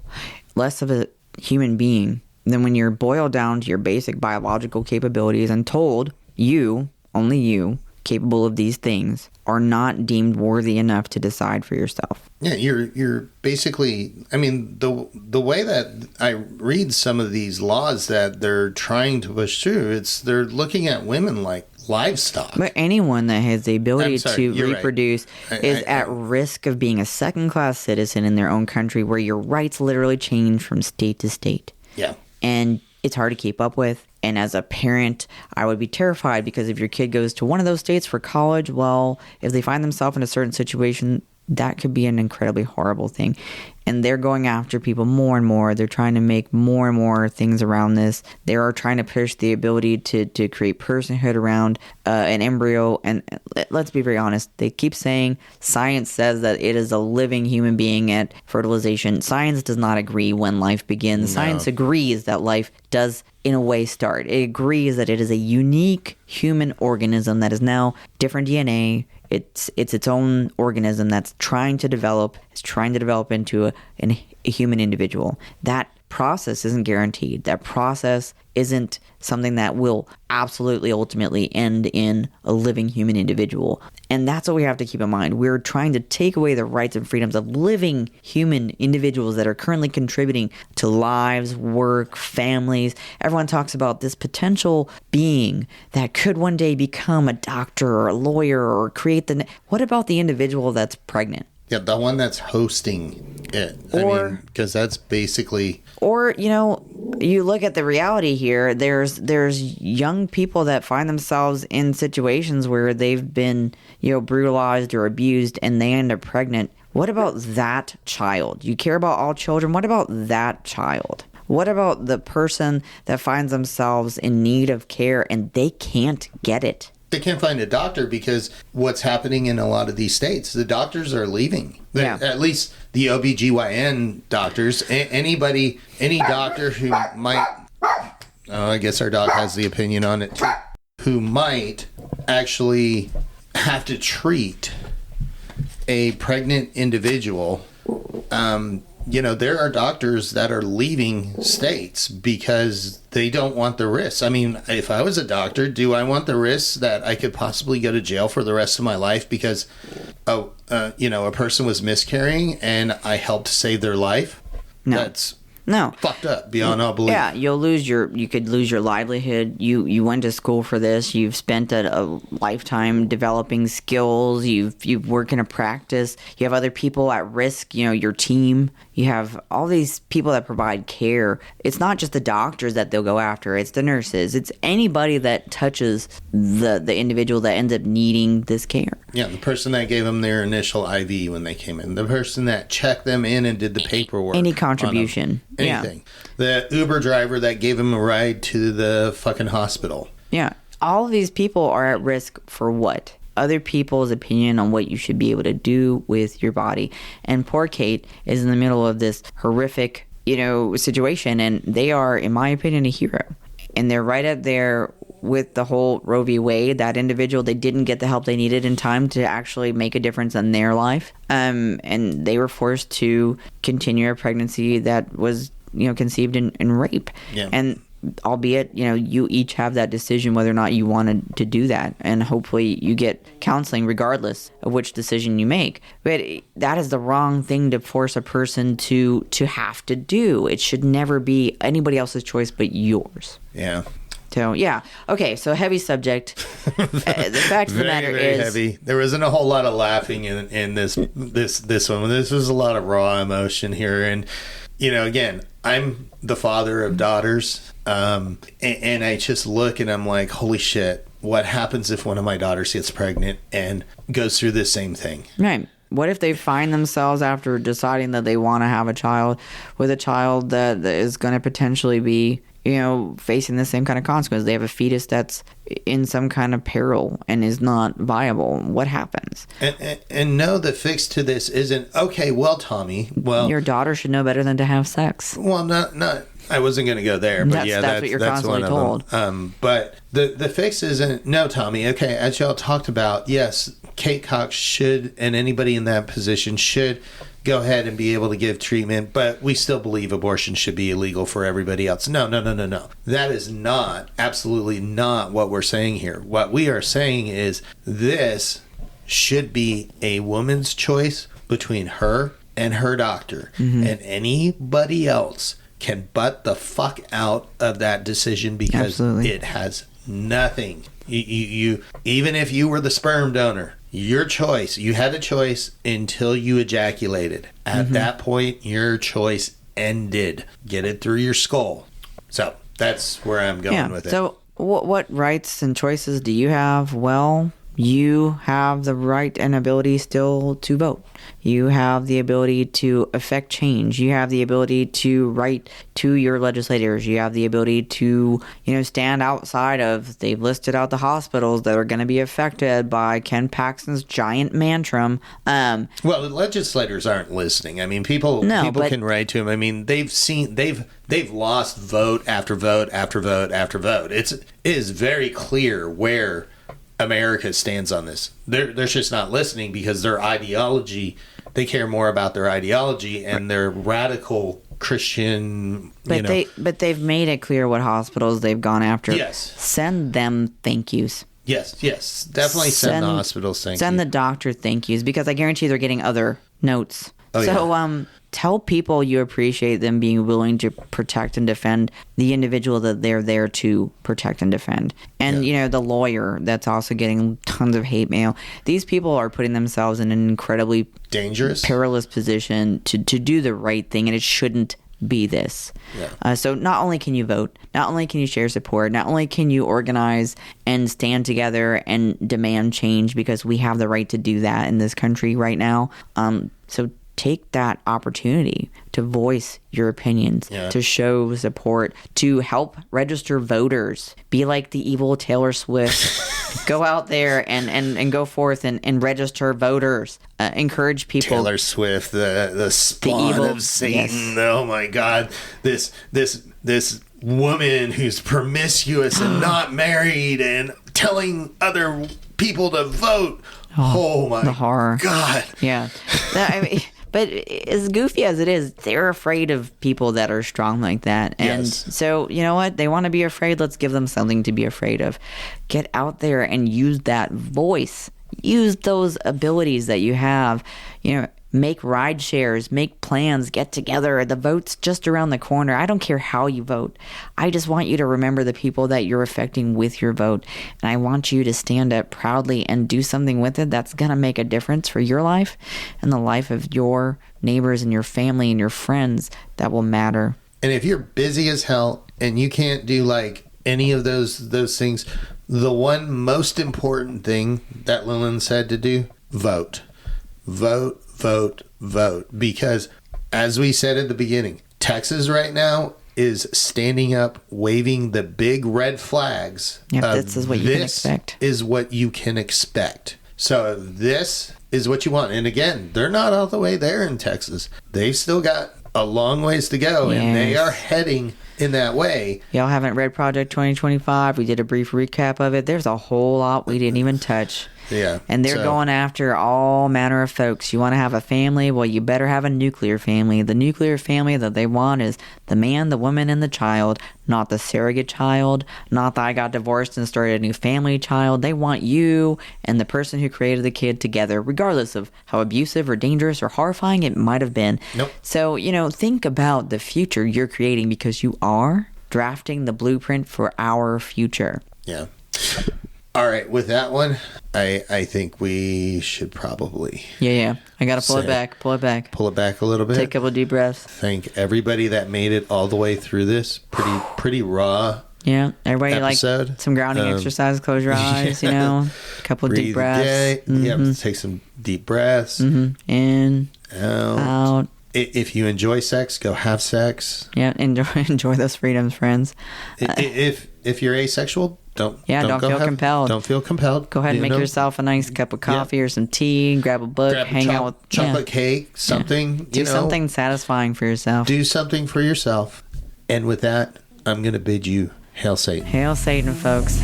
less of a human being than when you're boiled down to your basic biological capabilities and told you, only you, capable of these things, are not deemed worthy enough to decide for yourself. Yeah, you're basically, I mean, the way that I read some of these laws that they're trying to push through, they're looking at women like livestock. But anyone that has the ability to reproduce is at risk of being a second-class citizen in their own country, where your rights literally change from state to state. Yeah. And it's hard to keep up with. And as a parent, I would be terrified, because if your kid goes to one of those states for college, well, if they find themselves in a certain situation, that could be an incredibly horrible thing. And they're going after people more and more. They're trying to make more and more things around this. They are trying to push the ability to create personhood around an embryo. And let's be very honest. They keep saying science says that it is a living human being at fertilization. Science does not agree when life begins. No. Science agrees that life does, in a way, start. It agrees that it is a unique human organism that is now different DNA. It's its own organism that's trying to develop into a human individual. That process isn't guaranteed. That process isn't something that will absolutely ultimately end in a living human individual. And that's what we have to keep in mind. We're trying to take away the rights and freedoms of living human individuals that are currently contributing to lives, work, families. Everyone talks about this potential being that could one day become a doctor or a lawyer or create the... What about the individual that's pregnant? Yeah, the one that's hosting it. Because that's basically... Or, you look at the reality here, there's young people that find themselves in situations where they've been, brutalized or abused, and they end up pregnant. What about that child? You care about all children. What about that child? What about the person that finds themselves in need of care and they can't get it? They can't find a doctor because what's happening in a lot of these states, the doctors are leaving. Yeah. At least the OBGYN doctors. Any doctor who might... I guess our dog has the opinion on it too. Who might actually have to treat a pregnant individual. There are doctors that are leaving states because they don't want the risks. I mean, if I was a doctor, do I want the risks that I could possibly go to jail for the rest of my life because, a person was miscarrying and I helped save their life? No. That's fucked up beyond all belief. Yeah, you could lose your livelihood. You went to school for this. You've spent a lifetime developing skills. You've worked in a practice. You have other people at risk, your team. You have all these people that provide care. It's not just the doctors that they'll go after. It's the nurses. It's anybody that touches the individual that ends up needing this care. Yeah, the person that gave them their initial IV when they came in. The person that checked them in and did the paperwork. Any contribution. Anything. Yeah. The Uber driver that gave them a ride to the fucking hospital. Yeah. All of these people are at risk for what? Other people's opinion on what you should be able to do with your body. And poor Kate is in the middle of this horrific, situation, and they are, in my opinion, a hero. And they're right up there with the whole Roe v. Wade. That individual, they didn't get the help they needed in time to actually make a difference in their life. And they were forced to continue a pregnancy that was, conceived in rape. Yeah. And albeit, you each have that decision whether or not you wanted to do that. And hopefully you get counseling regardless of which decision you make. But that is the wrong thing to force a person to have to do. It should never be anybody else's choice but yours. Yeah. So, yeah. Okay, so heavy subject. The fact of the matter very is... heavy. There wasn't a whole lot of laughing in this one. This was a lot of raw emotion here. And, again, I'm the father of daughters. And I just look and I'm like, holy shit, what happens if one of my daughters gets pregnant and goes through this same thing? Right. What if they find themselves after deciding that they want to have a child with a child that is going to potentially be, facing the same kind of consequence? They have a fetus that's in some kind of peril and is not viable. What happens? And no, the fix to this isn't, okay, well, Tommy, your daughter should know better than to have sex. Well, not I wasn't going to go there, but that's what you're constantly told. But the fix isn't, no, Tommy, okay, as y'all talked about, yes, Kate Cox should, and anybody in that position should go ahead and be able to give treatment, but we still believe abortion should be illegal for everybody else. No. That is absolutely not what we're saying here. What we are saying is this should be a woman's choice between her and her doctor, and anybody else can butt the fuck out of that decision because it has nothing. You even if you were the sperm donor, your choice, you had a choice until you ejaculated. At that point, your choice ended. Get it through your skull. So that's where I'm going with it. So what rights and choices do you have? Well, you have the right and ability still to vote. You have the ability to affect change. You have the ability to write to your legislators. You have the ability to, stand outside of, they've listed out the hospitals that are going to be affected by Ken Paxton's giant mantrum. Well, the legislators aren't listening. I mean, people can write to them. I mean, they've lost vote after vote after vote after vote. It is very clear where America stands on this. They're just not listening because their ideology, they care more about their ideology and their radical Christian, but they've made it clear what hospitals they've gone after. Yes. Send them thank yous. Yes. Definitely send the hospitals thank yous. Send the doctor thank yous because I guarantee they're getting other notes. Tell people you appreciate them being willing to protect and defend the individual that they're there to protect and defend. And, the lawyer that's also getting tons of hate mail. These people are putting themselves in an incredibly dangerous, perilous position to do the right thing, and it shouldn't be this. Yeah. So not only can you vote, not only can you share support, not only can you organize and stand together and demand change because we have the right to do that in this country right now. So take that opportunity to voice your opinions, to show support, to help register voters. Be like the evil Taylor Swift. Go out there and go forth and register voters. Encourage people. Taylor Swift, the spawn of Satan. Yes. Oh my God. This woman who's promiscuous and not married and telling other people to vote. Oh my the horror. God. Yeah. But as goofy as it is, they're afraid of people that are strong like that. And so, you know what? They want to be afraid. Let's give them something to be afraid of. Get out there and use that voice. Use those abilities that you have. Make ride shares, make plans, get together. The vote's just around the corner. I don't care how you vote. I just want you to remember the people that you're affecting with your vote. And I want you to stand up proudly and do something with it that's going to make a difference for your life and the life of your neighbors and your family and your friends that will matter. And if you're busy as hell and you can't do like any of those things, the one most important thing that Lilin said to do, vote. Vote, vote, vote. Because as we said at the beginning, Texas right now is standing up, waving the big red flags. Yep, this is what you can expect. This is what you can expect. So this is what you want. And again, they're not all the way there in Texas. They've still got a long ways to go, and they are heading in that way. Y'all haven't read Project 2025. We did a brief recap of it. There's a whole lot we didn't even touch. Yeah. And they're going after all manner of folks. You want to have a family? Well, you better have a nuclear family. The nuclear family that they want is the man, the woman, and the child, not the surrogate child, not the I got divorced and started a new family child. They want you and the person who created the kid together, regardless of how abusive or dangerous or horrifying it might have been. Nope. So, think about the future you're creating because you are drafting the blueprint for our future. Yeah. All right, with that one, I think we should probably... Yeah. I got to pull it back. Pull it back a little bit. Take a couple of deep breaths. Thank everybody that made it all the way through this. Pretty raw everybody episode. Like some grounding exercise. Close your eyes, a couple of deep breaths. Yeah, take some deep breaths. In, out. If you enjoy sex, go have sex. Yeah, enjoy those freedoms, friends. If you're asexual, don't feel compelled. Don't feel compelled. Go ahead and make yourself a nice cup of coffee or some tea. Grab a book. Hang out with chocolate cake. Something. Do something satisfying for yourself. Do something for yourself. And with that, I'm going to bid you hail Satan. Hail Satan, folks.